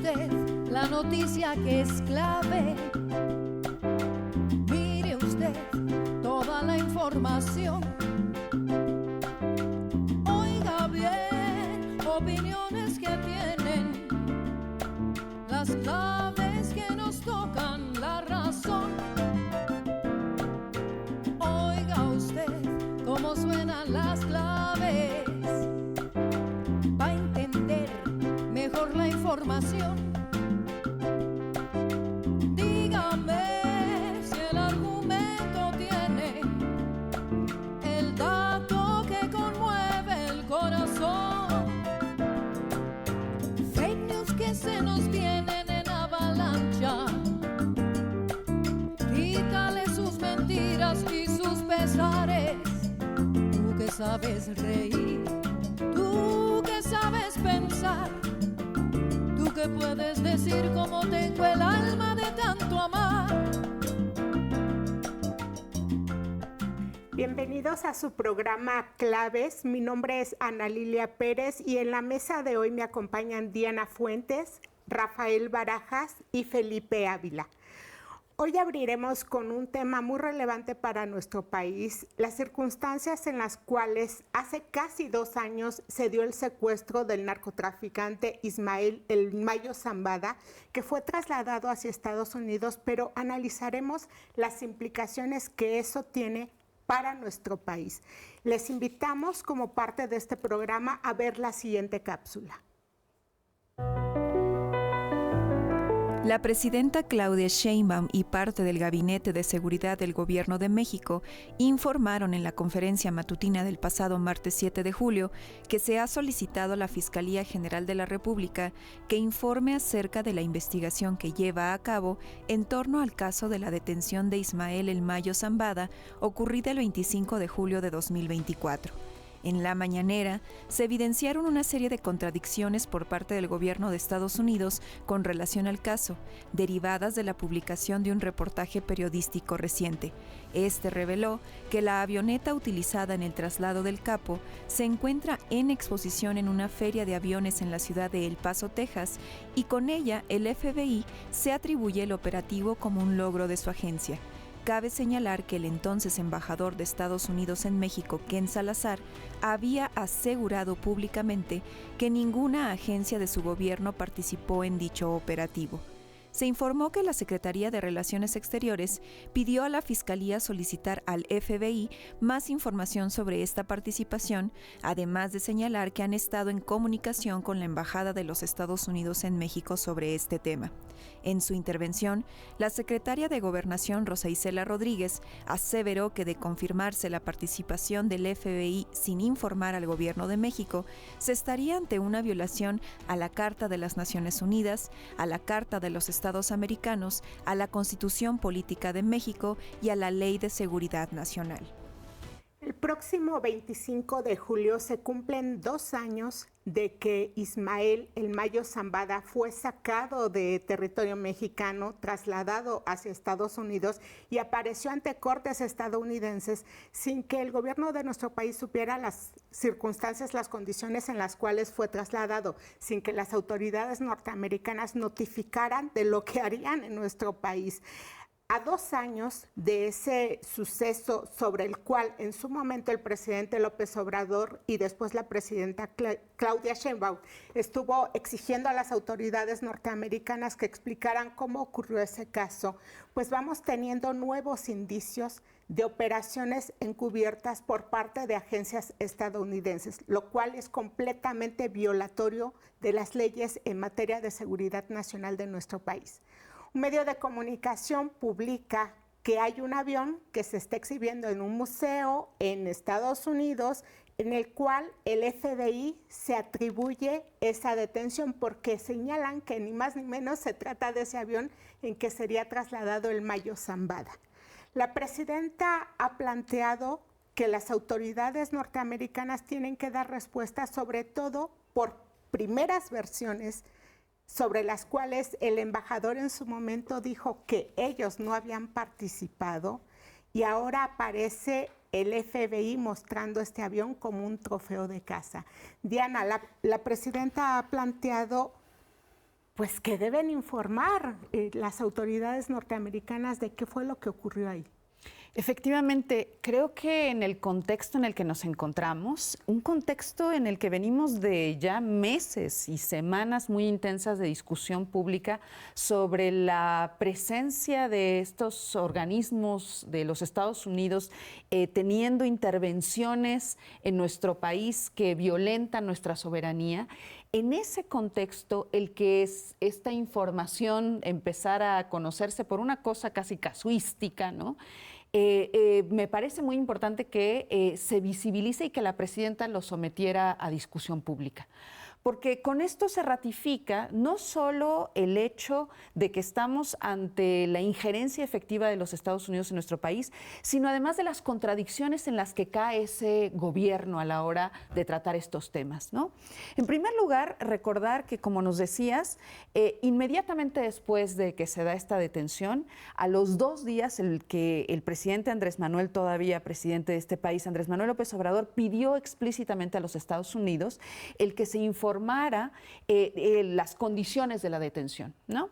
usted la noticia que es clave. Mire usted toda la información. Oiga bien, opiniones que tienen las claves que nos tocan la razón. Oiga usted cómo suenan las claves para entender mejor la información. Dígame si el argumento tiene el dato que conmueve el corazón. Fake news que se nos vienen en avalancha. Quítale sus mentiras y sus pesares. Tú que sabes reír, tú que sabes pensar, tú que puedes decir cómo tengo el alma de tanto amar. Bienvenidos a su programa Claves. Mi nombre es Ana Lilia Pérez y en la mesa de hoy me acompañan Diana Fuentes, Rafael Barajas y Felipe Ávila. Hoy abriremos con un tema muy relevante para nuestro país, las circunstancias en las cuales hace casi 2 años se dio el secuestro del narcotraficante Ismael El Mayo Zambada, que fue trasladado hacia Estados Unidos, pero analizaremos las implicaciones que eso tiene para nuestro país. Les invitamos como parte de este programa a ver la siguiente cápsula. La presidenta Claudia Sheinbaum y parte del Gabinete de Seguridad del Gobierno de México informaron en la conferencia matutina del pasado martes 7 de julio que se ha solicitado a la Fiscalía General de la República que informe acerca de la investigación que lleva a cabo en torno al caso de la detención de Ismael El Mayo Zambada, ocurrida el 25 de julio de 2024. En la mañanera, se evidenciaron una serie de contradicciones por parte del gobierno de Estados Unidos con relación al caso, derivadas de la publicación de un reportaje periodístico reciente. Este reveló que la avioneta utilizada en el traslado del capo se encuentra en exposición en una feria de aviones en la ciudad de El Paso, Texas, y con ella el FBI se atribuye el operativo como un logro de su agencia. Cabe señalar que el entonces embajador de Estados Unidos en México, Ken Salazar, había asegurado públicamente que ninguna agencia de su gobierno participó en dicho operativo. Se informó que la Secretaría de Relaciones Exteriores pidió a la Fiscalía solicitar al FBI más información sobre esta participación, además de señalar que han estado en comunicación con la Embajada de los Estados Unidos en México sobre este tema. En su intervención, la secretaria de Gobernación, Rosa Isela Rodríguez, aseveró que de confirmarse la participación del FBI sin informar al Gobierno de México, se estaría ante una violación a la Carta de las Naciones Unidas, a la Carta de los Estados Americanos, a la Constitución Política de México y a la Ley de Seguridad Nacional. El próximo 25 de julio se cumplen 2 años de que Ismael El Mayo Zambada fue sacado de territorio mexicano, trasladado hacia Estados Unidos y apareció ante cortes estadounidenses sin que el gobierno de nuestro país supiera las circunstancias, las condiciones en las cuales fue trasladado, sin que las autoridades norteamericanas notificaran de lo que harían en nuestro país. A 2 años de ese suceso sobre el cual en su momento el presidente López Obrador y después la presidenta Claudia Sheinbaum estuvo exigiendo a las autoridades norteamericanas que explicaran cómo ocurrió ese caso, pues vamos teniendo nuevos indicios de operaciones encubiertas por parte de agencias estadounidenses, lo cual es completamente violatorio de las leyes en materia de seguridad nacional de nuestro país. Un medio de comunicación publica que hay un avión que se está exhibiendo en un museo en Estados Unidos en el cual el FBI se atribuye esa detención porque señalan que ni más ni menos se trata de ese avión en que sería trasladado el Mayo Zambada. La presidenta ha planteado que las autoridades norteamericanas tienen que dar respuesta sobre todo por primeras versiones sobre las cuales el embajador en su momento dijo que ellos no habían participado y ahora aparece el FBI mostrando este avión como un trofeo de caza. Diana, la presidenta ha planteado pues que deben informar las autoridades norteamericanas de qué fue lo que ocurrió ahí. Efectivamente, creo que en el contexto en el que nos encontramos, un contexto en el que venimos de ya meses y semanas muy intensas de discusión pública sobre la presencia de estos organismos de los Estados Unidos teniendo intervenciones en nuestro país que violentan nuestra soberanía. En ese contexto, el que esta información empezara a conocerse por una cosa casi casuística, ¿no? Me parece muy importante que se visibilice y que la presidenta lo sometiera a discusión pública. Porque con esto se ratifica no solo el hecho de que estamos ante la injerencia efectiva de los Estados Unidos en nuestro país, sino además de las contradicciones en las que cae ese gobierno a la hora de tratar estos temas, ¿no? En primer lugar, recordar que, como nos decías, inmediatamente después de que se da esta detención, a los 2 días el presidente Andrés Manuel, todavía presidente de este país, Andrés Manuel López Obrador, pidió explícitamente a los Estados Unidos el que se informara las condiciones de la detención, ¿no?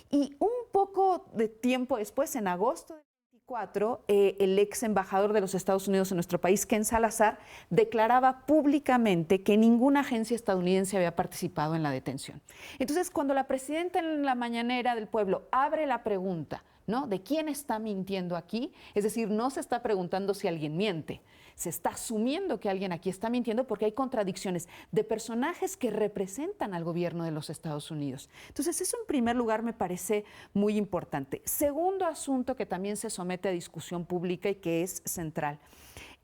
Y un poco de tiempo después, en agosto del 24, el ex embajador de los Estados Unidos en nuestro país, Ken Salazar, declaraba públicamente que ninguna agencia estadounidense había participado en la detención. Entonces, cuando la presidenta en la mañanera del pueblo abre la pregunta, ¿no?, de quién está mintiendo aquí, es decir, no se está preguntando si alguien miente, se está asumiendo que alguien aquí está mintiendo porque hay contradicciones de personajes que representan al gobierno de los Estados Unidos. Entonces, eso en primer lugar me parece muy importante. Segundo asunto que también se somete a discusión pública y que es central.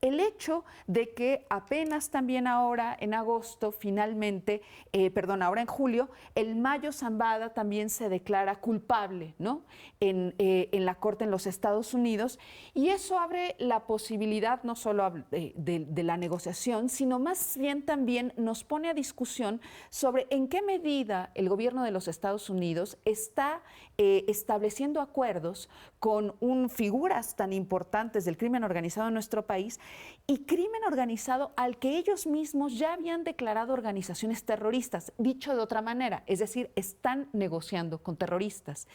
El hecho de que apenas también ahora en agosto, finalmente, ahora en julio, el Mayo Zambada también se declara culpable, ¿no?, en la Corte en los Estados Unidos, y eso abre la posibilidad no solo de la negociación, sino más bien también nos pone a discusión sobre en qué medida el gobierno de los Estados Unidos está estableciendo acuerdos con figuras tan importantes del crimen organizado en nuestro país, y crimen organizado al que ellos mismos ya habían declarado organizaciones terroristas, dicho de otra manera, es decir, están negociando con terroristas.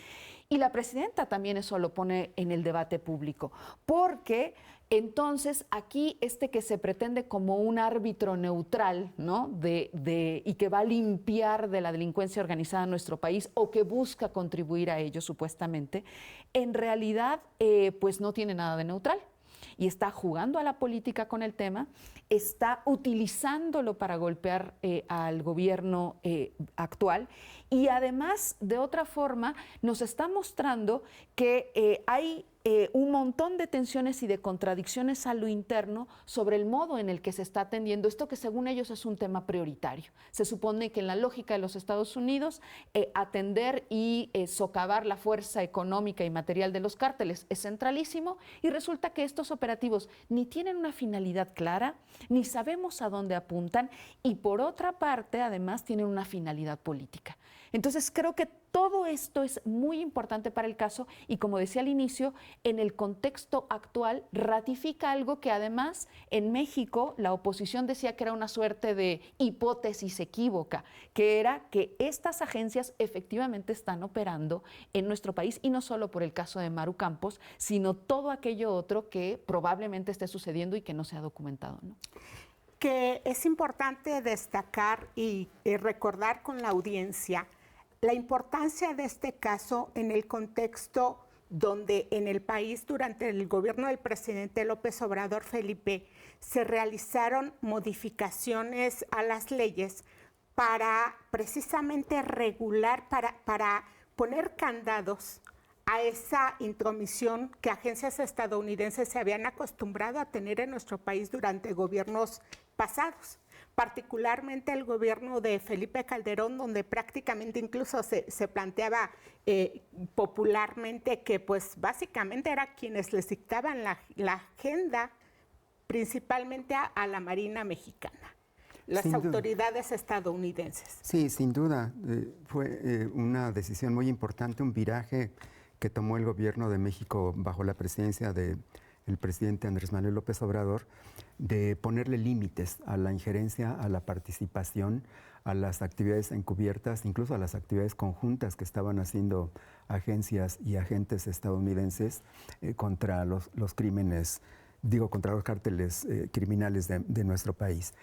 Y la presidenta también eso lo pone en el debate público, porque entonces aquí que se pretende como un árbitro neutral, ¿no?, y que va a limpiar de la delincuencia organizada en nuestro país o que busca contribuir a ello supuestamente, en realidad pues no tiene nada de neutral. Y está jugando a la política con el tema, está utilizándolo para golpear al gobierno actual, y además, de otra forma, nos está mostrando que hay un montón de tensiones y de contradicciones a lo interno sobre el modo en el que se está atendiendo esto que según ellos es un tema prioritario. Se supone que en la lógica de los Estados Unidos atender y socavar la fuerza económica y material de los cárteles es centralísimo, y resulta que estos operativos ni tienen una finalidad clara, ni sabemos a dónde apuntan, y por otra parte además tienen una finalidad política. Entonces creo que todo esto es muy importante para el caso y, como decía al inicio, en el contexto actual ratifica algo que además en México la oposición decía que era una suerte de hipótesis equívoca, que era que estas agencias efectivamente están operando en nuestro país, y no solo por el caso de Maru Campos, sino todo aquello otro que probablemente esté sucediendo y que no se ha documentado, ¿no? Que es importante destacar y recordar con la audiencia la importancia de este caso en el contexto donde en el país, durante el gobierno del presidente López Obrador, Felipe, se realizaron modificaciones a las leyes para precisamente regular, para poner candados a esa intromisión que agencias estadounidenses se habían acostumbrado a tener en nuestro país durante gobiernos pasados, particularmente el gobierno de Felipe Calderón, donde prácticamente incluso se planteaba popularmente que pues básicamente era quienes les dictaban la agenda, principalmente a la Marina mexicana, las autoridades estadounidenses. Sí, sin duda, fue una decisión muy importante, un viraje que tomó el gobierno de México bajo la presidencia de el presidente Andrés Manuel López Obrador de ponerle límites a la injerencia, a la participación, a las actividades encubiertas, incluso a las actividades conjuntas que estaban haciendo agencias y agentes estadounidenses contra los crímenes, contra los cárteles criminales de nuestro país.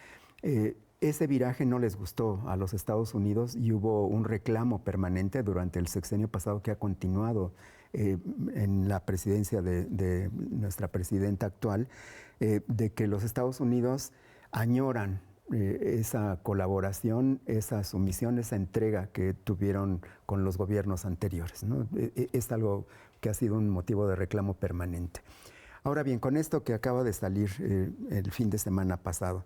Ese viraje no les gustó a los Estados Unidos y hubo un reclamo permanente durante el sexenio pasado que ha continuado en la presidencia de nuestra presidenta actual, de que los Estados Unidos añoran esa colaboración, esa sumisión, esa entrega que tuvieron con los gobiernos anteriores, ¿no? Es algo que ha sido un motivo de reclamo permanente. Ahora bien, con esto que acaba de salir el fin de semana pasado,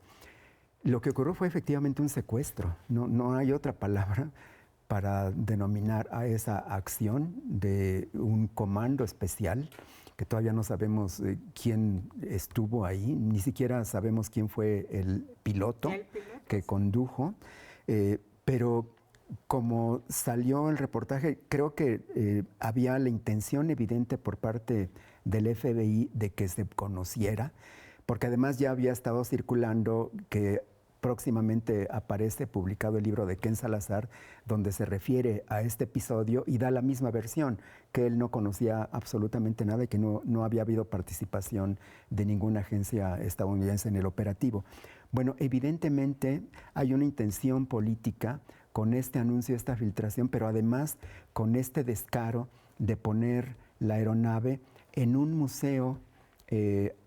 lo que ocurrió fue efectivamente un secuestro. No hay otra palabra para denominar a esa acción de un comando especial, que todavía no sabemos quién estuvo ahí, ni siquiera sabemos quién fue el piloto que condujo, pero como salió el reportaje, creo que había la intención evidente por parte del FBI de que se conociera, porque además ya había estado circulando que próximamente aparece publicado el libro de Ken Salazar, donde se refiere a este episodio y da la misma versión, que él no conocía absolutamente nada y que no había habido participación de ninguna agencia estadounidense en el operativo. Bueno, evidentemente hay una intención política con este anuncio, esta filtración, pero además con este descaro de poner la aeronave en un museo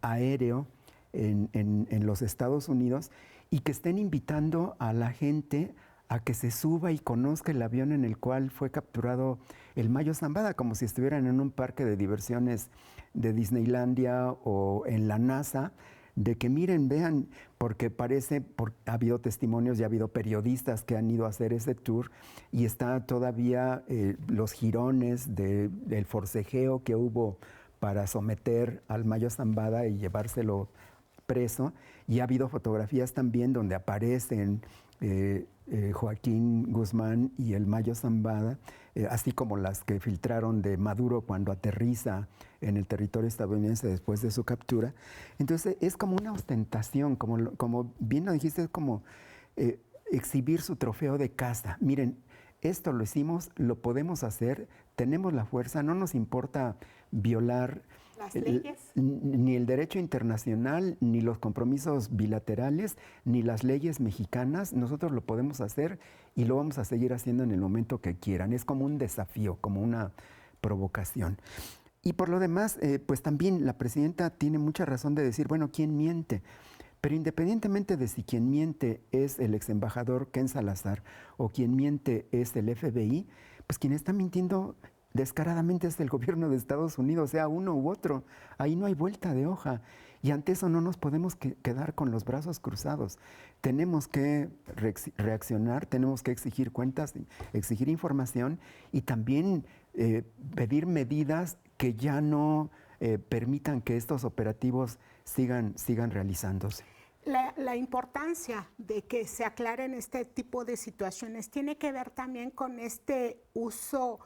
aéreo en los Estados Unidos, y que estén invitando a la gente a que se suba y conozca el avión en el cual fue capturado el Mayo Zambada, como si estuvieran en un parque de diversiones de Disneylandia o en la NASA, de que miren, vean, porque ha habido testimonios y ha habido periodistas que han ido a hacer ese tour y está todavía los jirones del forcejeo que hubo para someter al Mayo Zambada y llevárselo preso, y ha habido fotografías también donde aparecen Joaquín Guzmán y el Mayo Zambada, así como las que filtraron de Maduro cuando aterriza en el territorio estadounidense después de su captura. Entonces es como una ostentación, como bien lo dijiste, es como exhibir su trofeo de caza. Miren, esto lo hicimos, lo podemos hacer, tenemos la fuerza, no nos importa violar las leyes, ni el derecho internacional, ni los compromisos bilaterales, ni las leyes mexicanas. Nosotros lo podemos hacer y lo vamos a seguir haciendo en el momento que quieran. Es como un desafío, como una provocación. Y por lo demás, pues también la presidenta tiene mucha razón de decir, bueno, ¿quién miente? Pero independientemente de si quien miente es el ex embajador Ken Salazar o quien miente es el FBI, pues quien está mintiendo descaradamente es el gobierno de Estados Unidos, sea uno u otro. Ahí no hay vuelta de hoja. Y ante eso no nos podemos quedar con los brazos cruzados. Tenemos que reaccionar, tenemos que exigir cuentas, exigir información y también pedir medidas que ya no permitan que estos operativos sigan realizándose. La importancia de que se aclaren este tipo de situaciones tiene que ver también con este uso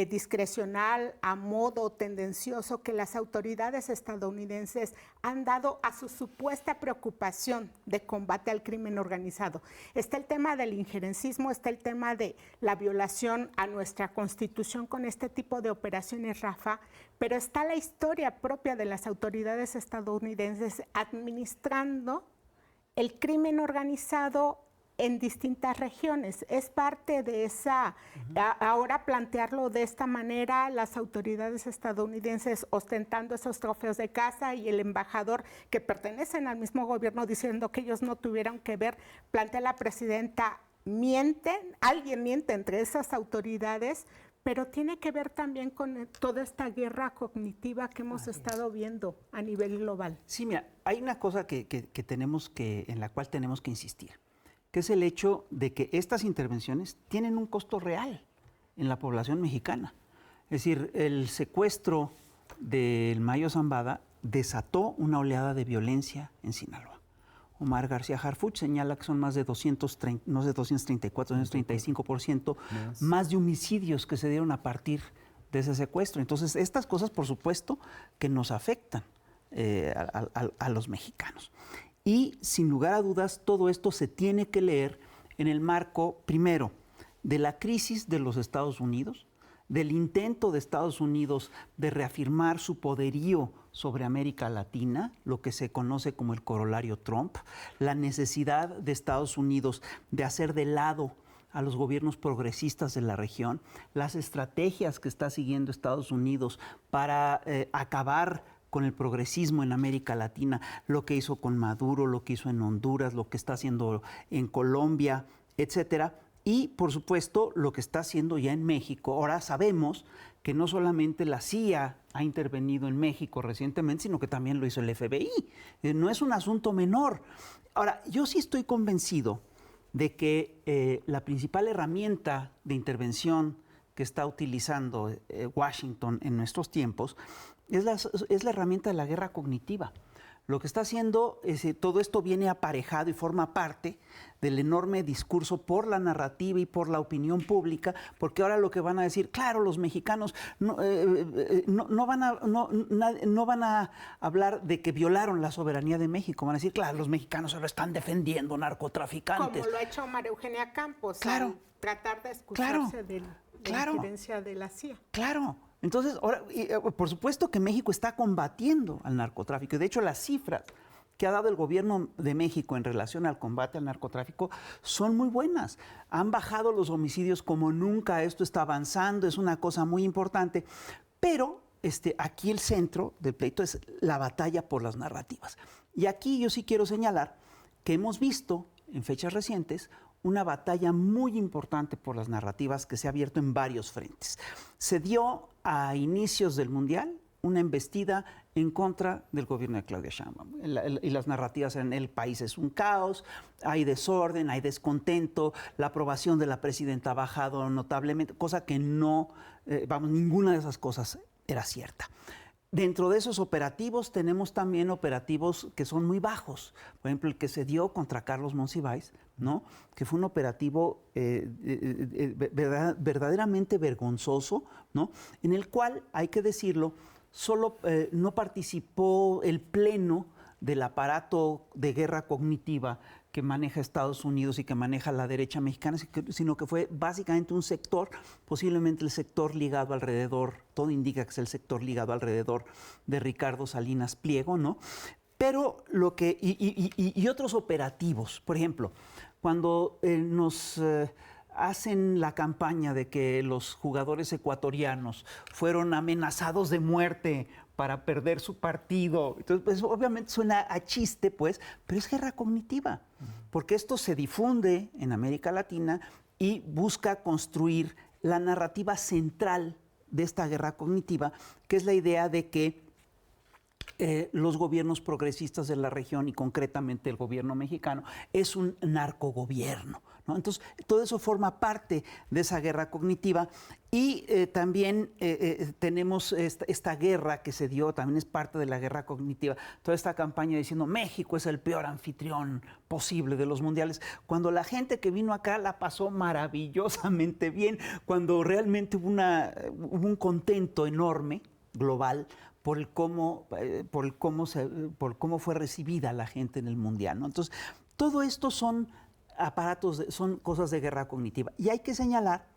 discrecional, a modo tendencioso que las autoridades estadounidenses han dado a su supuesta preocupación de combate al crimen organizado. Está el tema del injerencismo, está el tema de la violación a nuestra Constitución con este tipo de operaciones, Rafa, pero está la historia propia de las autoridades estadounidenses administrando el crimen organizado en distintas regiones. Es parte de esa, ahora plantearlo de esta manera, las autoridades estadounidenses ostentando esos trofeos de caza y el embajador que pertenecen al mismo gobierno diciendo que ellos no tuvieron que ver, plantea la presidenta, alguien miente entre esas autoridades, pero tiene que ver también con toda esta guerra cognitiva que hemos estado viendo a nivel global. Sí, mira, hay una cosa en la cual tenemos que insistir, que es el hecho de que estas intervenciones tienen un costo real en la población mexicana. Es decir, el secuestro del Mayo Zambada desató una oleada de violencia en Sinaloa. Omar García Harfuch señala que son más de 234, 235%, más de homicidios que se dieron a partir de ese secuestro. Entonces, estas cosas, por supuesto, que nos afectan a los mexicanos. Y sin lugar a dudas, todo esto se tiene que leer en el marco, primero, de la crisis de los Estados Unidos, del intento de Estados Unidos de reafirmar su poderío sobre América Latina, lo que se conoce como el corolario Trump, la necesidad de Estados Unidos de hacer de lado a los gobiernos progresistas de la región, las estrategias que está siguiendo Estados Unidos para acabar con el progresismo en América Latina, lo que hizo con Maduro, lo que hizo en Honduras, lo que está haciendo en Colombia, etcétera. Y, por supuesto, lo que está haciendo ya en México. Ahora sabemos que no solamente la CIA ha intervenido en México recientemente, sino que también lo hizo el FBI. No es un asunto menor. Ahora, yo sí estoy convencido de que la principal herramienta de intervención que está utilizando Washington en nuestros tiempos es la herramienta de la guerra cognitiva. Lo que está haciendo es todo esto viene aparejado y forma parte del enorme discurso por la narrativa y por la opinión pública, porque ahora lo que van a decir, claro, los mexicanos no van a hablar de que violaron la soberanía de México, van a decir, claro, los mexicanos solo están defendiendo narcotraficantes. Como lo ha hecho María Eugenia Campos, claro, al tratar de excusarse de la injerencia de la CIA. Claro. Entonces, ahora, por supuesto que México está combatiendo al narcotráfico. De hecho, las cifras que ha dado el gobierno de México en relación al combate al narcotráfico son muy buenas. Han bajado los homicidios como nunca, esto está avanzando, es una cosa muy importante. Pero aquí el centro del pleito es la batalla por las narrativas. Y aquí yo sí quiero señalar que hemos visto en fechas recientes una batalla muy importante por las narrativas que se ha abierto en varios frentes. Se dio a inicios del Mundial una embestida en contra del gobierno de Claudia Sheinbaum. Y las narrativas en el país es un caos, hay desorden, hay descontento, la aprobación de la presidenta ha bajado notablemente, cosa que no, ninguna de esas cosas era cierta. Dentro de esos operativos tenemos también operativos que son muy bajos. Por ejemplo, el que se dio contra Carlos Monsiváis, ¿no? Que fue un operativo verdaderamente vergonzoso, ¿no? En el cual, hay que decirlo, solo no participó el pleno del aparato de guerra cognitiva que maneja Estados Unidos y que maneja la derecha mexicana, sino que fue básicamente un sector, posiblemente el sector ligado alrededor, todo indica que es el sector ligado alrededor de Ricardo Salinas Pliego, ¿no? Pero lo que, y otros operativos, por ejemplo, cuando nos hacen la campaña de que los jugadores ecuatorianos fueron amenazados de muerte para perder su partido. Entonces, pues, obviamente suena a chiste, pues, pero es guerra cognitiva, porque esto se difunde en América Latina y busca construir la narrativa central de esta guerra cognitiva, que es la idea de que los gobiernos progresistas de la región y concretamente el gobierno mexicano es un narcogobierno, ¿no? Entonces, todo eso forma parte de esa guerra cognitiva y también tenemos esta guerra que se dio, también es parte de la guerra cognitiva, toda esta campaña diciendo México es el peor anfitrión posible de los mundiales, cuando la gente que vino acá la pasó maravillosamente bien, cuando realmente hubo un contento enorme, global, por cómo fue recibida la gente en el Mundial, ¿no? Entonces, todo esto son aparatos, son cosas de guerra cognitiva. Y hay que señalar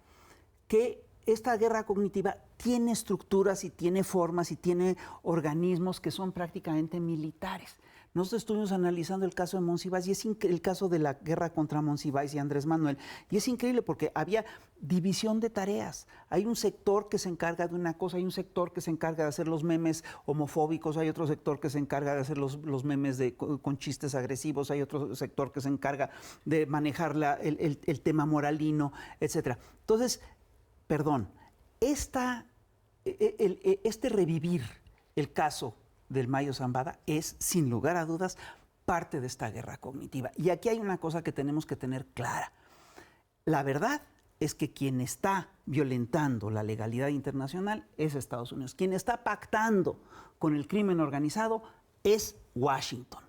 que esta guerra cognitiva tiene estructuras y tiene formas y tiene organismos que son prácticamente militares. Nosotros estuvimos analizando el caso de Monsiváis y el caso de la guerra contra Monsiváis y Andrés Manuel. Y es increíble porque había división de tareas. Hay un sector que se encarga de una cosa, hay un sector que se encarga de hacer los memes homofóbicos, hay otro sector que se encarga de hacer los memes con chistes agresivos, hay otro sector que se encarga de manejar el tema moralino, etc. Entonces, este revivir el caso del Mayo Zambada es, sin lugar a dudas, parte de esta guerra cognitiva. Y aquí hay una cosa que tenemos que tener clara. La verdad es que quien está violentando la legalidad internacional es Estados Unidos. Quien está pactando con el crimen organizado es Washington.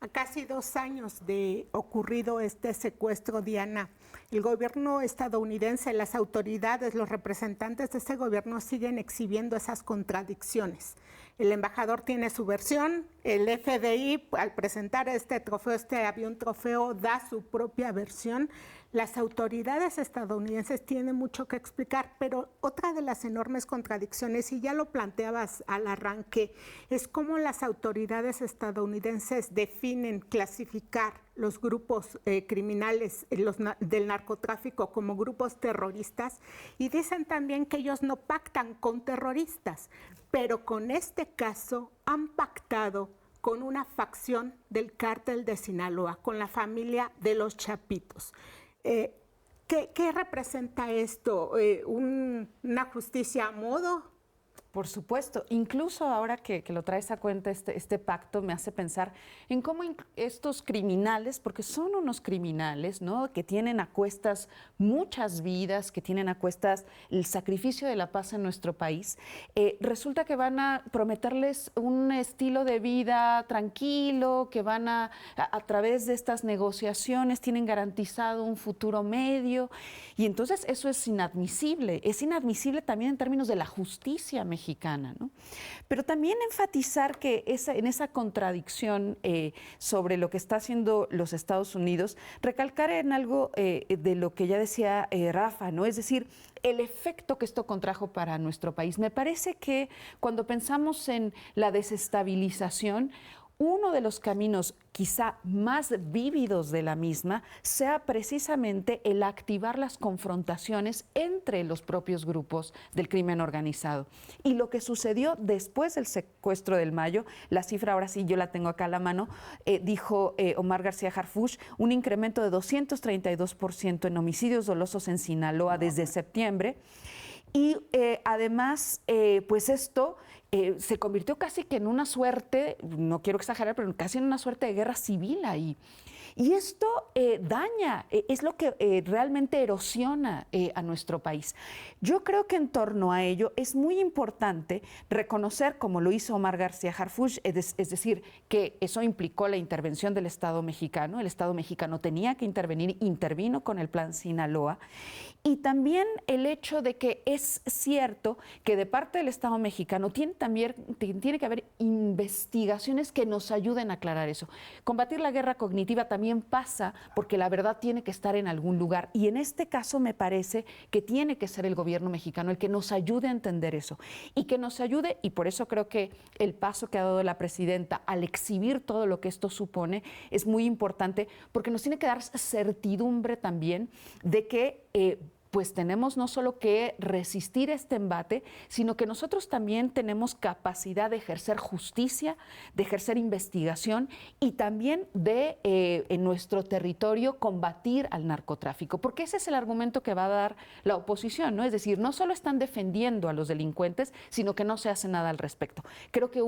A casi 2 años de ocurrido este secuestro, Diana, el gobierno estadounidense, las autoridades, los representantes de ese gobierno siguen exhibiendo esas contradicciones. El embajador tiene su versión, el FDI al presentar este avión trofeo, da su propia versión. Las autoridades estadounidenses tienen mucho que explicar, pero otra de las enormes contradicciones, y ya lo planteabas al arranque, es cómo las autoridades estadounidenses definen clasificar los grupos criminales del narcotráfico como grupos terroristas, y dicen también que ellos no pactan con terroristas, pero con este caso han pactado con una facción del cártel de Sinaloa, con la familia de los Chapitos. ¿Qué representa esto? ¿Una justicia a modo? Por supuesto, incluso ahora que lo traes a cuenta este pacto me hace pensar en cómo estos criminales, porque son unos criminales, ¿no?, que tienen a cuestas muchas vidas, que tienen a cuestas el sacrificio de la paz en nuestro país, resulta que van a prometerles un estilo de vida tranquilo, que van a través de estas negociaciones tienen garantizado un futuro medio, y entonces eso es inadmisible también en términos de la justicia mexicana, ¿no? Pero también enfatizar que en esa contradicción sobre lo que está haciendo los Estados Unidos, recalcar en algo de lo que ya decía Rafa, ¿no? Es decir, el efecto que esto contrajo para nuestro país. Me parece que cuando pensamos en la desestabilización, uno de los caminos quizá más vívidos de la misma sea precisamente el activar las confrontaciones entre los propios grupos del crimen organizado. Y lo que sucedió después del secuestro del Mayo, la cifra ahora sí yo la tengo acá a la mano, dijo Omar García Harfuch, un incremento de 232% en homicidios dolosos en Sinaloa desde septiembre. Y además, pues esto se convirtió casi que en una suerte, no quiero exagerar, pero casi en una suerte de guerra civil ahí. Y esto daña, es lo que realmente erosiona a nuestro país. Yo creo que en torno a ello es muy importante reconocer, como lo hizo Omar García Harfuch, es decir, que eso implicó la intervención del Estado mexicano. El Estado mexicano tenía que intervenir, intervino con el Plan Sinaloa. Y también el hecho de que es cierto que de parte del Estado mexicano tiene que haber investigaciones que nos ayuden a aclarar eso. Combatir la guerra cognitiva también pasa porque la verdad tiene que estar en algún lugar. Y en este caso me parece que tiene que ser el gobierno mexicano el que nos ayude a entender eso. Y que nos ayude, y por eso creo que el paso que ha dado la presidenta al exhibir todo lo que esto supone es muy importante, porque nos tiene que dar certidumbre también de que pues tenemos no solo que resistir este embate, sino que nosotros también tenemos capacidad de ejercer justicia, de ejercer investigación y también de, en nuestro territorio, combatir al narcotráfico. Porque ese es el argumento que va a dar la oposición, ¿no? Es decir, no solo están defendiendo a los delincuentes, sino que no se hace nada al respecto. Creo que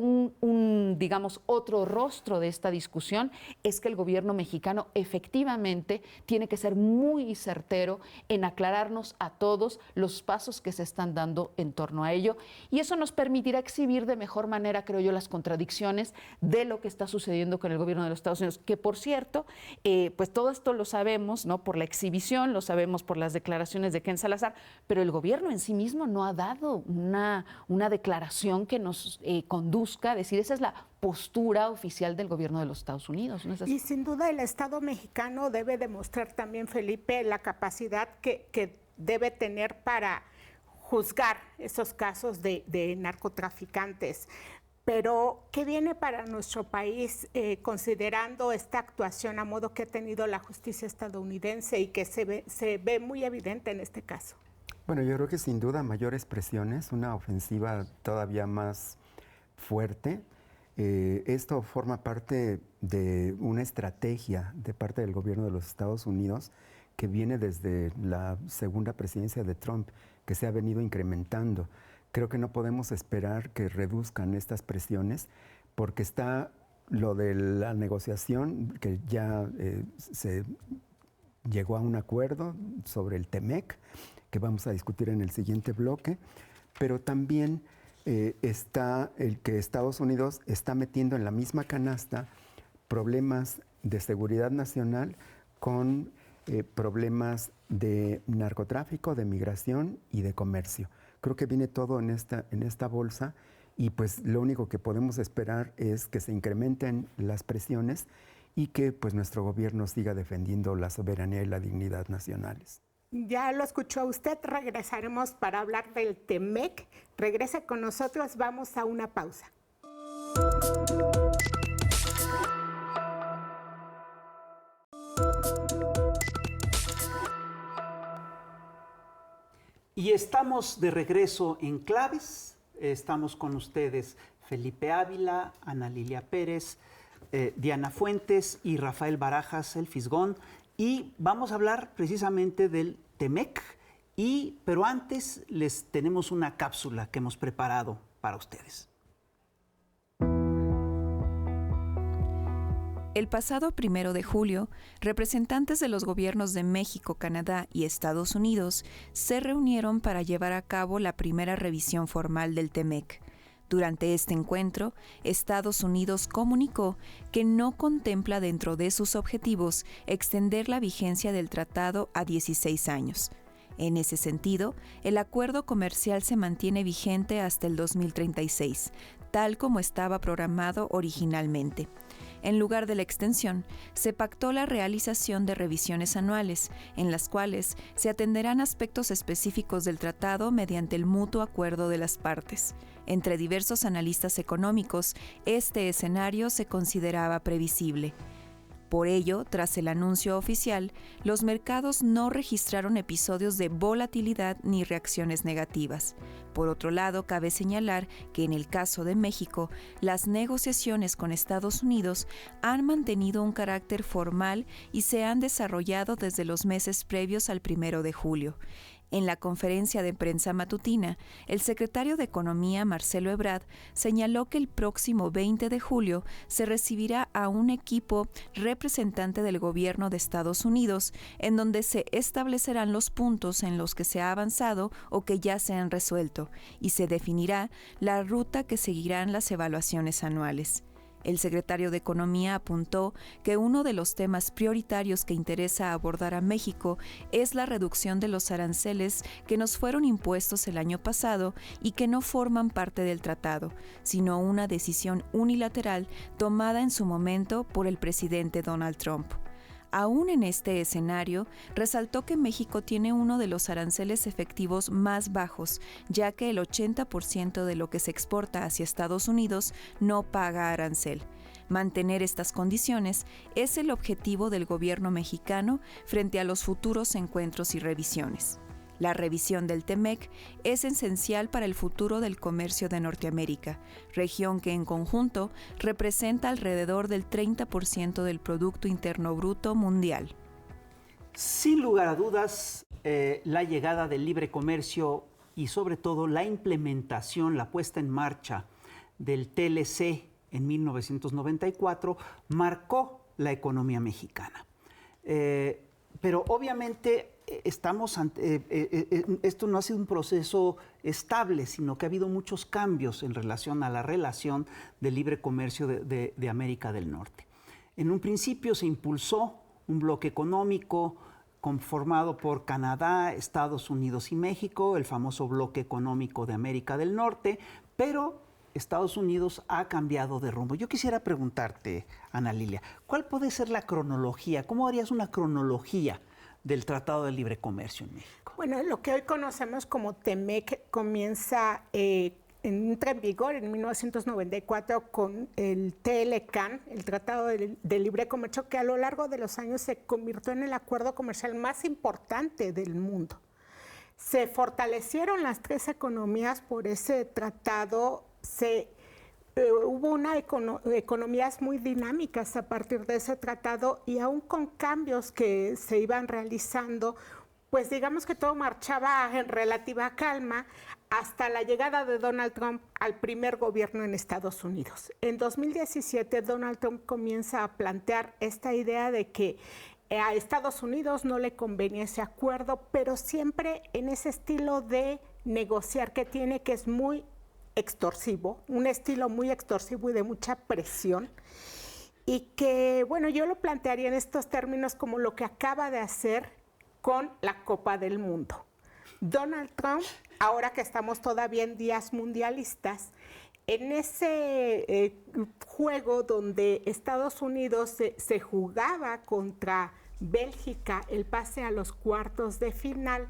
digamos, otro rostro de esta discusión es que el gobierno mexicano efectivamente tiene que ser muy certero en aclarar a todos los pasos que se están dando en torno a ello, y eso nos permitirá exhibir de mejor manera, creo yo, las contradicciones de lo que está sucediendo con el gobierno de los Estados Unidos, que por cierto, pues todo esto lo sabemos, ¿no?, por la exhibición, lo sabemos por las declaraciones de Ken Salazar, pero el gobierno en sí mismo no ha dado una declaración que nos conduzca a decir, esa es la postura oficial del gobierno de los Estados Unidos, ¿no es así? Y sin duda el Estado mexicano debe demostrar también, Felipe, la capacidad que debe tener para juzgar esos casos de narcotraficantes. Pero, ¿qué viene para nuestro país considerando esta actuación a modo que ha tenido la justicia estadounidense y que se ve muy evidente en este caso? Bueno, yo creo que sin duda mayores presiones, una ofensiva todavía más fuerte. Esto forma parte de una estrategia de parte del gobierno de los Estados Unidos que viene desde la segunda presidencia de Trump, que se ha venido incrementando. Creo que no podemos esperar que reduzcan estas presiones, porque está lo de la negociación, que ya se llegó a un acuerdo sobre el TEMEC, que vamos a discutir en el siguiente bloque, pero también está el que Estados Unidos está metiendo en la misma canasta problemas de seguridad nacional con problemas de narcotráfico, de migración y de comercio. Creo que viene todo en esta bolsa y pues lo único que podemos esperar es que se incrementen las presiones y que pues nuestro gobierno siga defendiendo la soberanía y la dignidad nacionales. Ya lo escuchó usted, regresaremos para hablar del TEMEC. Regrese con nosotros, vamos a una pausa. Y estamos de regreso en Claves. Estamos con ustedes Felipe Ávila, Ana Lilia Pérez, Diana Fuentes y Rafael Barajas, el Fisgón. Y vamos a hablar precisamente del TEMEC. Pero antes les tenemos una cápsula que hemos preparado para ustedes. El pasado 1 de julio, representantes de los gobiernos de México, Canadá y Estados Unidos se reunieron para llevar a cabo la primera revisión formal del TEMEC. Durante este encuentro, Estados Unidos comunicó que no contempla dentro de sus objetivos extender la vigencia del tratado a 16 años. En ese sentido, el acuerdo comercial se mantiene vigente hasta el 2036, tal como estaba programado originalmente. En lugar de la extensión, se pactó la realización de revisiones anuales, en las cuales se atenderán aspectos específicos del tratado mediante el mutuo acuerdo de las partes. Entre diversos analistas económicos, este escenario se consideraba previsible. Por ello, tras el anuncio oficial, los mercados no registraron episodios de volatilidad ni reacciones negativas. Por otro lado, cabe señalar que en el caso de México, las negociaciones con Estados Unidos han mantenido un carácter formal y se han desarrollado desde los meses previos al 1 de julio. En la conferencia de prensa matutina, el secretario de Economía, Marcelo Ebrard, señaló que el próximo 20 de julio se recibirá a un equipo representante del gobierno de Estados Unidos, en donde se establecerán los puntos en los que se ha avanzado o que ya se han resuelto, y se definirá la ruta que seguirán las evaluaciones anuales. El secretario de Economía apuntó que uno de los temas prioritarios que interesa abordar a México es la reducción de los aranceles que nos fueron impuestos el año pasado y que no forman parte del tratado, sino una decisión unilateral tomada en su momento por el presidente Donald Trump. Aún en este escenario, resaltó que México tiene uno de los aranceles efectivos más bajos, ya que el 80% de lo que se exporta hacia Estados Unidos no paga arancel. Mantener estas condiciones es el objetivo del gobierno mexicano frente a los futuros encuentros y revisiones. La revisión del TEMEC es esencial para el futuro del comercio de Norteamérica, región que en conjunto representa alrededor del 30% del Producto Interno Bruto mundial. Sin lugar a dudas, la llegada del libre comercio y sobre todo la implementación, la puesta en marcha del TLC en 1994 marcó la economía mexicana. Pero obviamente esto no ha sido un proceso estable, sino que ha habido muchos cambios en relación a la relación del libre comercio de América del Norte. En un principio se impulsó un bloque económico conformado por Canadá, Estados Unidos y México, el famoso bloque económico de América del Norte, pero Estados Unidos ha cambiado de rumbo. Yo quisiera preguntarte, Ana Lilia, ¿cuál puede ser la cronología? ¿Cómo harías una cronología del Tratado de Libre Comercio en México? Bueno, lo que hoy conocemos como TEMEC entra en vigor en 1994 con el TLCAN, el Tratado de Libre Comercio, que a lo largo de los años se convirtió en el acuerdo comercial más importante del mundo. Se fortalecieron las tres economías por ese tratado, hubo economías muy dinámicas a partir de ese tratado y aún con cambios que se iban realizando, pues digamos que todo marchaba en relativa calma hasta la llegada de Donald Trump al primer gobierno en Estados Unidos. En 2017, Donald Trump comienza a plantear esta idea de que a Estados Unidos no le convenía ese acuerdo, pero siempre en ese estilo de negociar que tiene, que es muy extorsivo, un estilo muy extorsivo y de mucha presión. y que, bueno, yo lo plantearía en estos términos como lo que acaba de hacer con la Copa del Mundo. Donald Trump, ahora que estamos todavía en días mundialistas, en ese juego donde Estados Unidos se jugaba contra Bélgica el pase a los cuartos de final,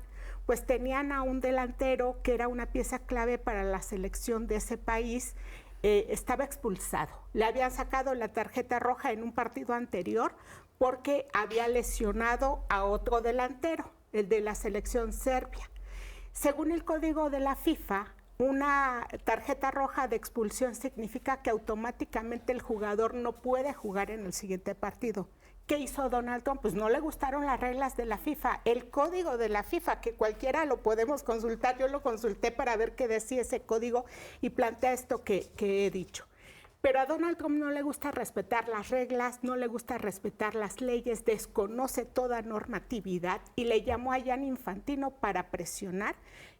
pues tenían a un delantero que era una pieza clave para la selección de ese país, estaba expulsado. Le habían sacado la tarjeta roja en un partido anterior porque había lesionado a otro delantero, el de la selección serbia. Según el código de la FIFA, una tarjeta roja de expulsión significa que automáticamente el jugador no puede jugar en el siguiente partido. ¿Qué hizo Donald Trump? Pues no le gustaron las reglas de la FIFA, el código de la FIFA, que cualquiera lo podemos consultar. Yo lo consulté para ver qué decía ese código y plantea esto que he dicho. Pero a Donald Trump no le gusta respetar las reglas, no le gusta respetar las leyes, desconoce toda normatividad y le llamó a Gianni Infantino para presionar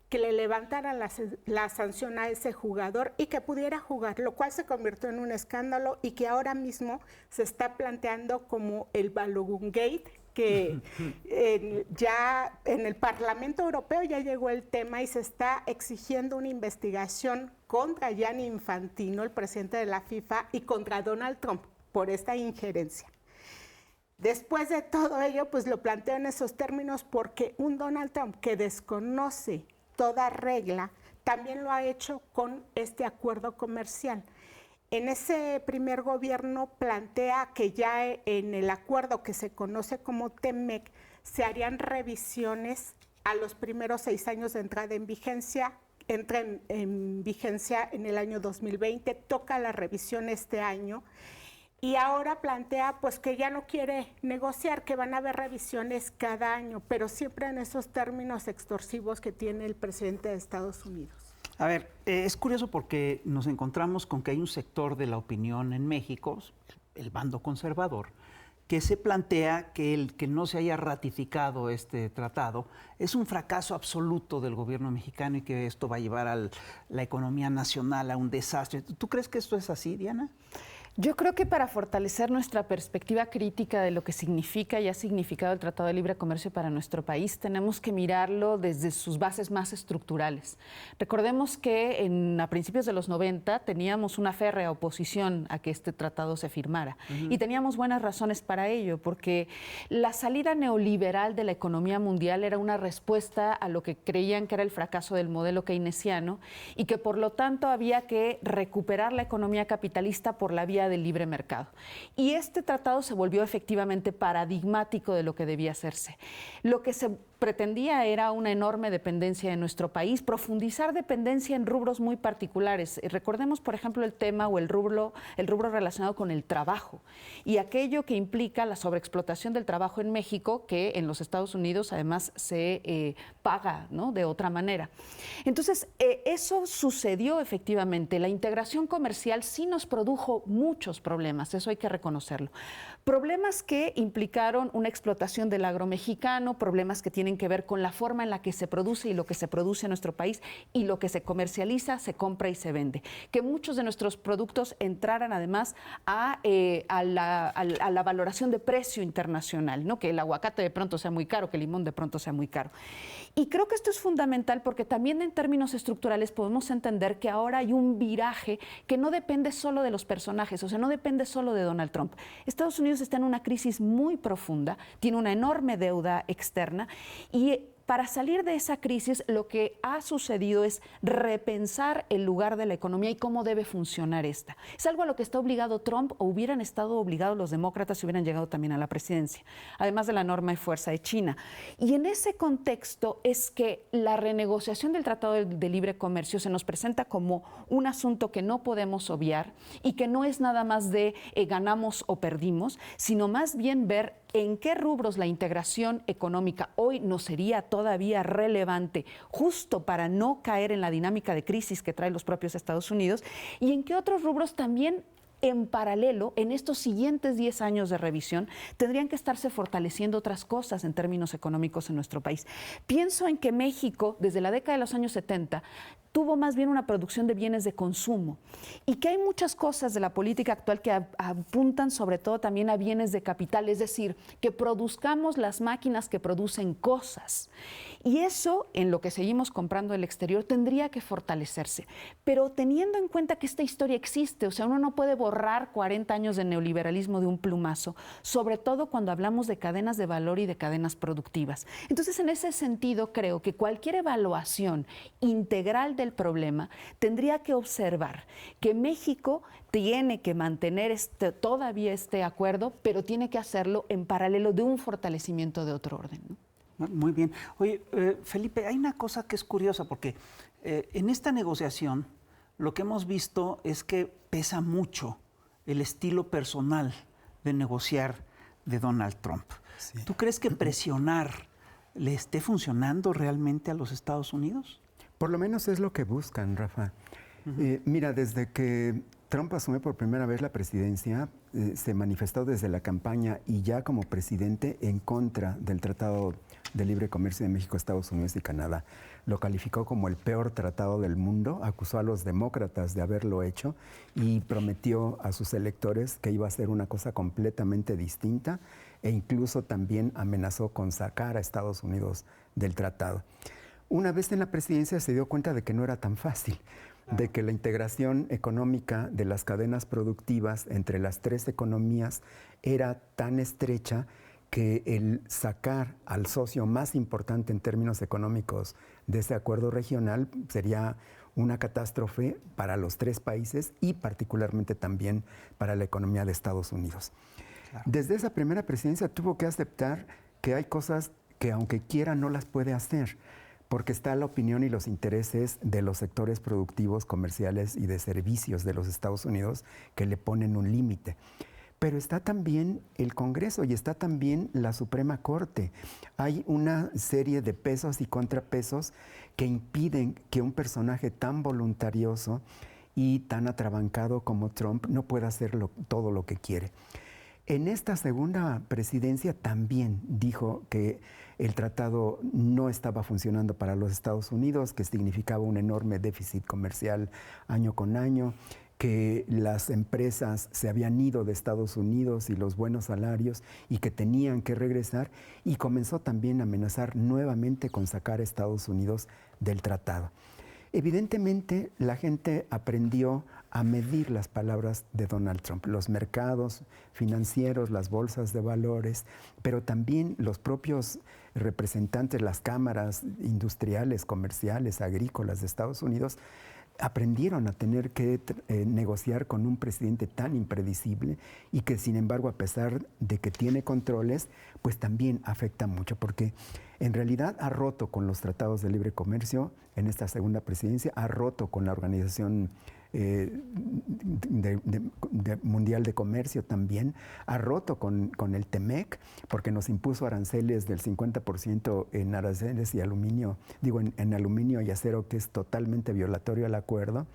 que le levantara la sanción a ese jugador y que pudiera jugar, lo cual se convirtió en un escándalo y que ahora mismo se está planteando como el Balogun Gate, que ya en el Parlamento Europeo ya llegó el tema y se está exigiendo una investigación contra Gianni Infantino, el presidente de la FIFA, y contra Donald Trump por esta injerencia. Después de todo ello, pues lo planteo en esos términos porque un Donald Trump que desconoce toda regla también lo ha hecho con este acuerdo comercial. En ese primer gobierno plantea que ya en el acuerdo que se conoce como TEMEC se harían revisiones a los primeros 6 años de entrada en vigencia. Entra en vigencia en el año 2020, toca la revisión este año y ahora plantea pues que ya no quiere negociar, que van a haber revisiones cada año, pero siempre en esos términos extorsivos que tiene el presidente de Estados Unidos. A ver, es curioso porque nos encontramos con que hay un sector de la opinión en México, el bando conservador, que se plantea que el que no se haya ratificado este tratado es un fracaso absoluto del gobierno mexicano y que esto va a llevar a la economía nacional a un desastre. ¿Tú crees que esto es así, Diana? Yo creo que para fortalecer nuestra perspectiva crítica de lo que significa y ha significado el Tratado de Libre Comercio para nuestro país, tenemos que mirarlo desde sus bases más estructurales. Recordemos que a principios de los 90 teníamos una férrea oposición a que este tratado se firmara y teníamos buenas razones para ello, porque la salida neoliberal de la economía mundial era una respuesta a lo que creían que era el fracaso del modelo keynesiano y que por lo tanto había que recuperar la economía capitalista por la vía del libre mercado. Y este tratado se volvió efectivamente paradigmático de lo que debía hacerse. Lo que se pretendía era una enorme dependencia de nuestro país, profundizar dependencia en rubros muy particulares. Recordemos, por ejemplo, el tema o el rubro relacionado con el trabajo y aquello que implica la sobreexplotación del trabajo en México, que en los Estados Unidos además se paga, ¿no?, de otra manera. Entonces, eso sucedió efectivamente. La integración comercial sí nos produjo muchos problemas, eso hay que reconocerlo. Problemas que implicaron una explotación del agro mexicano, problemas que tienen que ver con la forma en la que se produce y lo que se produce en nuestro país y lo que se comercializa, se compra y se vende. Que muchos de nuestros productos entraran además a la valoración de precio internacional, ¿no? Que el aguacate de pronto sea muy caro, que el limón de pronto sea muy caro. Y creo que esto es fundamental porque también en términos estructurales podemos entender que ahora hay un viraje que no depende solo de los personajes, o sea, no depende solo de Donald Trump. Estados Unidos está en una crisis muy profunda, tiene una enorme deuda externa y para salir de esa crisis lo que ha sucedido es repensar el lugar de la economía y cómo debe funcionar esta. Es algo a lo que está obligado Trump o hubieran estado obligados los demócratas si hubieran llegado también a la presidencia, además de la enorme fuerza de China. Y en ese contexto es que la renegociación del Tratado de Libre Comercio se nos presenta como un asunto que no podemos obviar y que no es nada más de ganamos o perdimos, sino más bien ver en qué rubros la integración económica hoy no sería todavía relevante, justo para no caer en la dinámica de crisis que trae los propios Estados Unidos, y en qué otros rubros también en paralelo, en estos siguientes 10 años de revisión, tendrían que estarse fortaleciendo otras cosas en términos económicos en nuestro país. Pienso en que México, desde la década de los años 70, tuvo más bien una producción de bienes de consumo y que hay muchas cosas de la política actual que apuntan sobre todo también a bienes de capital, es decir, que produzcamos las máquinas que producen cosas. Y eso, en lo que seguimos comprando del exterior, tendría que fortalecerse. Pero teniendo en cuenta que esta historia existe, o sea, uno no puede borrar 40 años de neoliberalismo de un plumazo, sobre todo cuando hablamos de cadenas de valor y de cadenas productivas. Entonces, en ese sentido, creo que cualquier evaluación integral del problema tendría que observar que México tiene que mantener todavía este acuerdo, pero tiene que hacerlo en paralelo de un fortalecimiento de otro orden, ¿no? Muy bien. Oye, Felipe, hay una cosa que es curiosa porque en esta negociación lo que hemos visto es que pesa mucho el estilo personal de negociar de Donald Trump. Sí. ¿Tú crees que presionar le esté funcionando realmente a los Estados Unidos? Por lo menos es lo que buscan, Rafa. Mira, desde que Trump asumió por primera vez la presidencia, se manifestó desde la campaña y ya como presidente en contra del Tratado de Libre Comercio de México, Estados Unidos y Canadá. Lo calificó como el peor tratado del mundo, acusó a los demócratas de haberlo hecho y prometió a sus electores que iba a ser una cosa completamente distinta e incluso también amenazó con sacar a Estados Unidos del tratado. Una vez en la presidencia se dio cuenta de que no era tan fácil, de que la integración económica de las cadenas productivas entre las tres economías era tan estrecha que el sacar al socio más importante en términos económicos de ese acuerdo regional sería una catástrofe para los tres países y particularmente también para la economía de Estados Unidos. Claro. Desde esa primera presidencia tuvo que aceptar que hay cosas que aunque quiera no las puede hacer, porque está la opinión y los intereses de los sectores productivos, comerciales y de servicios de los Estados Unidos que le ponen un límite. Pero está también el Congreso y está también la Suprema Corte. Hay una serie de pesos y contrapesos que impiden que un personaje tan voluntarioso y tan atrabancado como Trump no pueda hacer todo lo que quiere. En esta segunda presidencia también dijo que el tratado no estaba funcionando para los Estados Unidos, que significaba un enorme déficit comercial año con año, que las empresas se habían ido de Estados Unidos y los buenos salarios y que tenían que regresar, y comenzó también a amenazar nuevamente con sacar a Estados Unidos del tratado. Evidentemente, la gente aprendió a medir las palabras de Donald Trump, los mercados financieros, las bolsas de valores, pero también los propios representantes, las cámaras industriales, comerciales, agrícolas de Estados Unidos, aprendieron a tener que negociar con un presidente tan impredecible y que, sin embargo, a pesar de que tiene controles, pues también afecta mucho, porque en realidad ha roto con los tratados de libre comercio en esta segunda presidencia, ha roto con la Organización Mundial de Comercio también, ha roto con el TEMEC, porque nos impuso aranceles del 50% en aranceles y aluminio, en aluminio y acero, que es totalmente violatorio al acuerdo,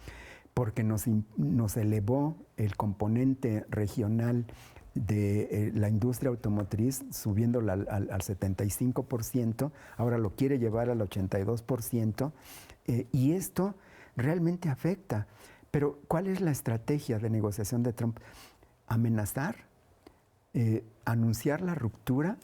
porque nos elevó el componente regional de la industria automotriz, subiéndola al 75%, ahora lo quiere llevar al 82%, y esto realmente afecta. Pero ¿cuál es la estrategia de negociación de Trump? Amenazar, anunciar la ruptura,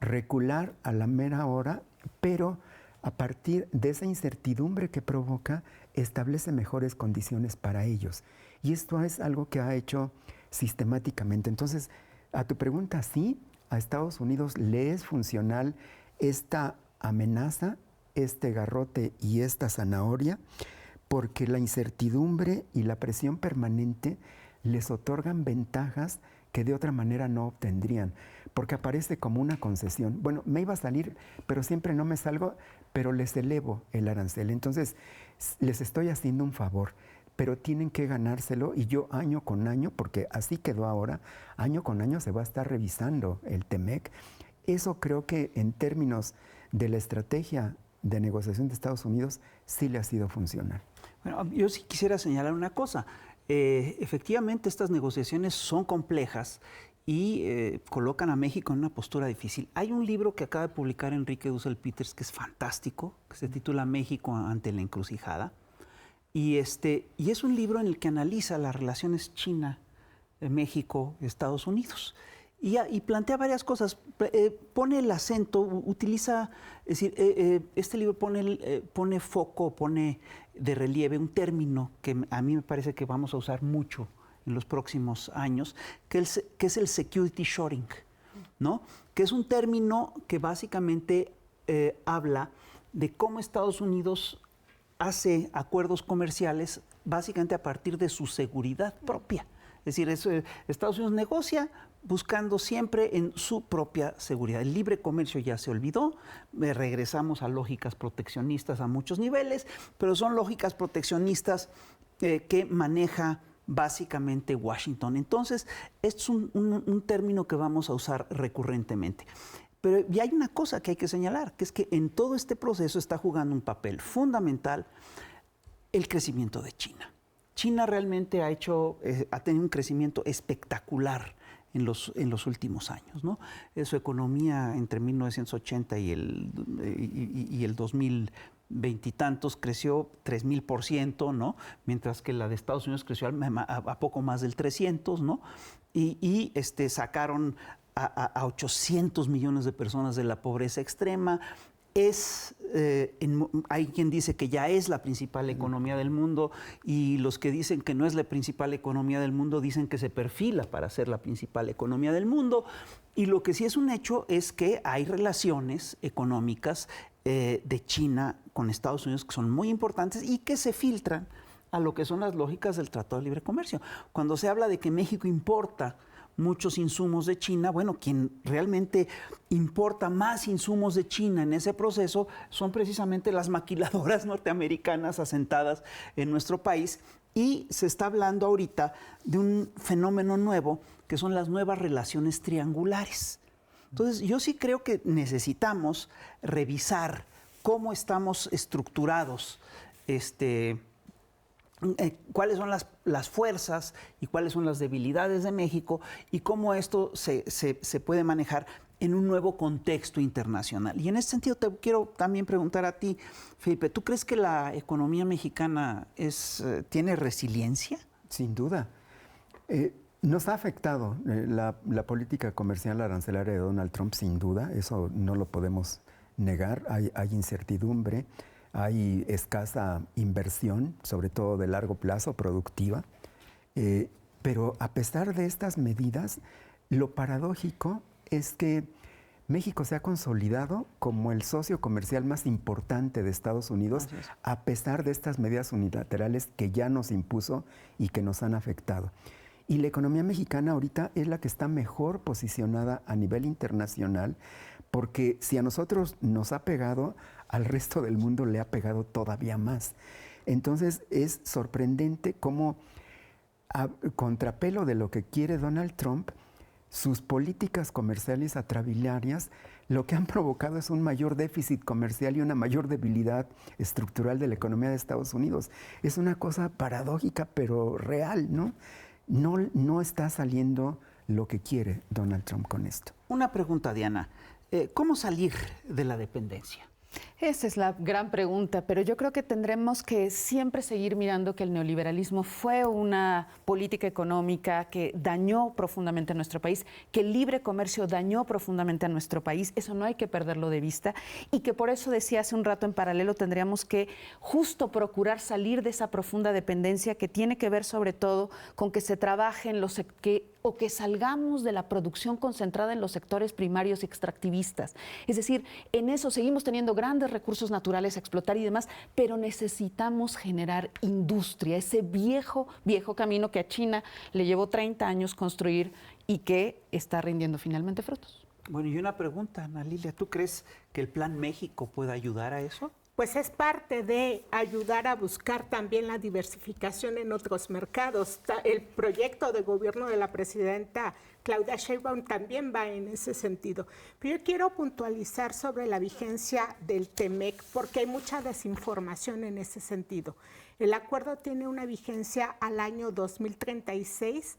recular a la mera hora, pero a partir de esa incertidumbre que provoca, establece mejores condiciones para ellos. Y esto es algo que ha hecho sistemáticamente. Entonces, a tu pregunta, sí, a Estados Unidos le es funcional esta amenaza, este garrote y esta zanahoria, porque la incertidumbre y la presión permanente les otorgan ventajas que de otra manera no obtendrían, porque aparece como una concesión. Bueno, me iba a salir, pero siempre no me salgo, pero les elevo el arancel. Entonces, les estoy haciendo un favor, pero tienen que ganárselo, y yo año con año, porque así quedó ahora, año con año se va a estar revisando el TEMEC. Eso creo que en términos de la estrategia de negociación de Estados Unidos sí le ha sido funcional. Bueno, yo sí quisiera señalar una cosa. efectivamente estas negociaciones son complejas y colocan a México en una postura difícil. Hay un libro que acaba de publicar Enrique Dussel Peters que es fantástico, que se titula México ante la encrucijada. Y es un libro en el que analiza las relaciones China, México, Estados Unidos. Y plantea varias cosas, pone el acento, utiliza, es decir, este libro pone foco, pone de relieve un término que a mí me parece que vamos a usar mucho en los próximos años, que es el security shoring, ¿no? Que es un término que básicamente habla de cómo Estados Unidos hace acuerdos comerciales básicamente a partir de su seguridad propia. Es decir, Estados Unidos negocia buscando siempre en su propia seguridad. El libre comercio ya se olvidó, regresamos a lógicas proteccionistas a muchos niveles, pero son lógicas proteccionistas que maneja básicamente Washington. Entonces, esto es un término que vamos a usar recurrentemente. Pero y hay una cosa que hay que señalar, que es que en todo este proceso está jugando un papel fundamental el crecimiento de China. China realmente ha tenido un crecimiento espectacular en los últimos años, ¿no? Su economía entre 1980 y el 2020 y tantos creció 3000%, ¿no? Mientras que la de Estados Unidos creció a poco más del 300%, ¿no? Y sacaron a 800 millones de personas de la pobreza extrema. Hay quien dice que ya es la principal economía del mundo y los que dicen que no es la principal economía del mundo dicen que se perfila para ser la principal economía del mundo. Y lo que sí es un hecho es que hay relaciones económicas de China con Estados Unidos que son muy importantes y que se filtran a lo que son las lógicas del Tratado de Libre Comercio. Cuando se habla de que México importa muchos insumos de China, bueno, quien realmente importa más insumos de China en ese proceso son precisamente las maquiladoras norteamericanas asentadas en nuestro país, y se está hablando ahorita de un fenómeno nuevo que son las nuevas relaciones triangulares. Entonces, yo sí creo que necesitamos revisar cómo estamos estructurados, cuáles son las fuerzas y cuáles son las debilidades de México y cómo esto se puede manejar en un nuevo contexto internacional. Y en ese sentido te quiero también preguntar a ti, Felipe, ¿tú crees que la economía mexicana tiene resiliencia? Sin duda. Nos ha afectado la política comercial arancelaria de Donald Trump, sin duda, eso no lo podemos negar, hay incertidumbre. Hay escasa inversión, sobre todo de largo plazo, productiva. Pero a pesar de estas medidas, lo paradójico es que México se ha consolidado como el socio comercial más importante de Estados Unidos, a pesar de estas medidas unilaterales que ya nos impuso y que nos han afectado. Y la economía mexicana ahorita es la que está mejor posicionada a nivel internacional, porque si a nosotros nos ha pegado, al resto del mundo le ha pegado todavía más. Entonces es sorprendente cómo, a contrapelo de lo que quiere Donald Trump, sus políticas comerciales atrabiliarias lo que han provocado es un mayor déficit comercial y una mayor debilidad estructural de la economía de Estados Unidos. Es una cosa paradójica, pero real, ¿no? No está saliendo lo que quiere Donald Trump con esto. Una pregunta, Diana. ¿Cómo salir de la dependencia? Esa es la gran pregunta, pero yo creo que tendremos que siempre seguir mirando que el neoliberalismo fue una política económica que dañó profundamente a nuestro país, que el libre comercio dañó profundamente a nuestro país, eso no hay que perderlo de vista, y que por eso decía hace un rato en paralelo tendríamos que justo procurar salir de esa profunda dependencia que tiene que ver sobre todo con que se trabaje en que salgamos de la producción concentrada en los sectores primarios y extractivistas. Es decir, en eso seguimos teniendo grandes recursos naturales a explotar y demás, pero necesitamos generar industria, ese viejo camino que a China le llevó 30 años construir y que está rindiendo finalmente frutos. Bueno, y una pregunta, Ana Lilia, ¿tú crees que el Plan México pueda ayudar a eso? pues es parte de ayudar a buscar también la diversificación en otros mercados. El proyecto de gobierno de la presidenta Claudia Sheinbaum también va en ese sentido. Pero yo quiero puntualizar sobre la vigencia del TEMEC, porque hay mucha desinformación en ese sentido. El acuerdo tiene una vigencia al año 2036.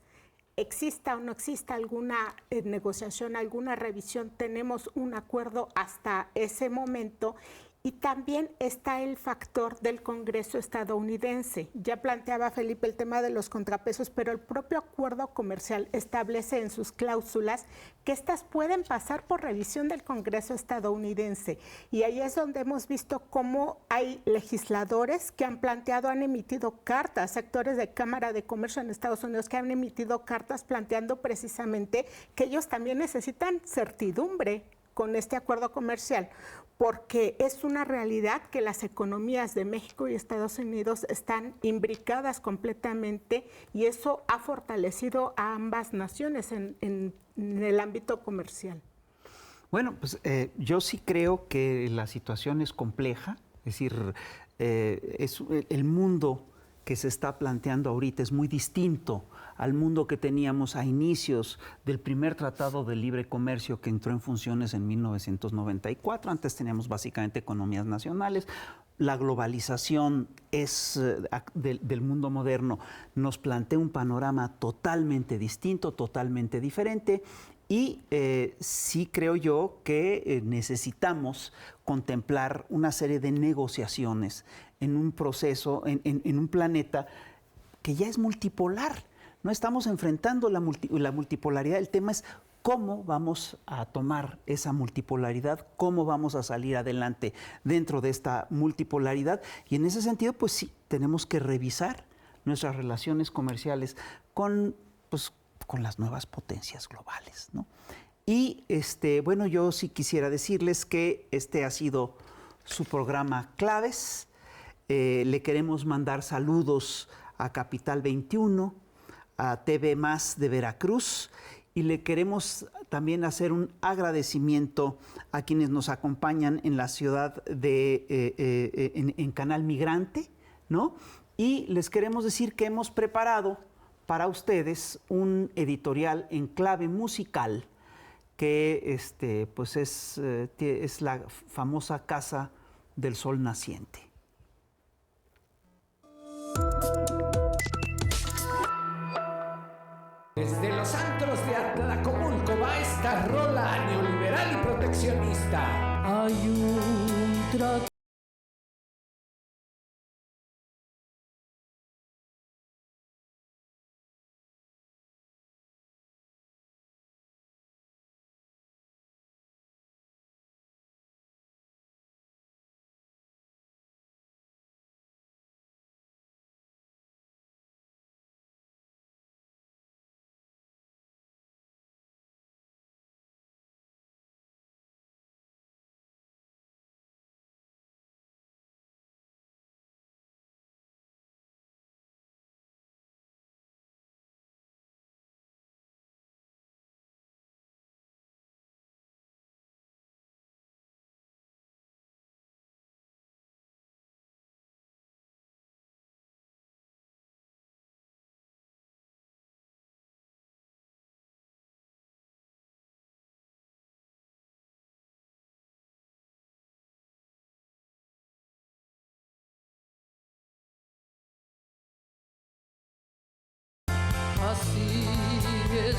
Exista o no exista alguna negociación, alguna revisión, tenemos un acuerdo hasta ese momento. Y también está el factor del Congreso estadounidense. Ya planteaba Felipe el tema de los contrapesos, pero el propio acuerdo comercial establece en sus cláusulas que estas pueden pasar por revisión del Congreso estadounidense. Y ahí es donde hemos visto cómo hay legisladores que han planteado, han emitido cartas, sectores de Cámara de Comercio en Estados Unidos que han emitido cartas planteando precisamente que ellos también necesitan certidumbre con este acuerdo comercial, porque es una realidad que las economías de México y Estados Unidos están imbricadas completamente y eso ha fortalecido a ambas naciones en el ámbito comercial. Bueno, pues yo sí creo que la situación es compleja, es decir, es el mundo que se está planteando ahorita es muy distinto al mundo que teníamos a inicios del primer Tratado de Libre Comercio que entró en funciones en 1994. Antes teníamos básicamente economías nacionales. La globalización del mundo moderno nos plantea un panorama totalmente distinto, totalmente diferente. Y sí creo yo que necesitamos contemplar una serie de negociaciones en un proceso, en un planeta que ya es multipolar. No estamos enfrentando la multipolaridad, el tema es cómo vamos a tomar esa multipolaridad, cómo vamos a salir adelante dentro de esta multipolaridad. Y en ese sentido, pues sí, tenemos que revisar nuestras relaciones comerciales con las nuevas potencias globales, ¿no? Y bueno, yo sí quisiera decirles que este ha sido su programa Claves. Le queremos mandar saludos a Capital 21, a TV Más de Veracruz, y le queremos también hacer un agradecimiento a quienes nos acompañan en la ciudad en Canal Migrante, ¿no? Y les queremos decir que hemos preparado para ustedes un editorial en clave musical que pues es la famosa Casa del Sol Naciente. Desde los antros de Atlacomulco va esta rola neoliberal y proteccionista. Hay un tratado así es.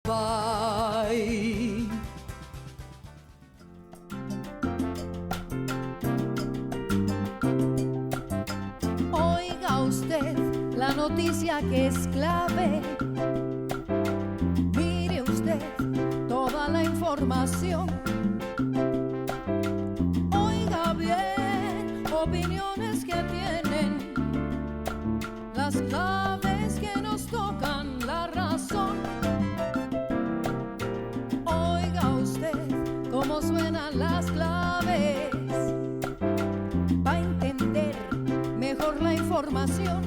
Bye. usted la noticia que es clave. Mire usted toda la información. Oiga bien, opiniones que tienen las claves que nos tocan la razón. Oiga usted cómo suenan las claves, va a entender mejor la información.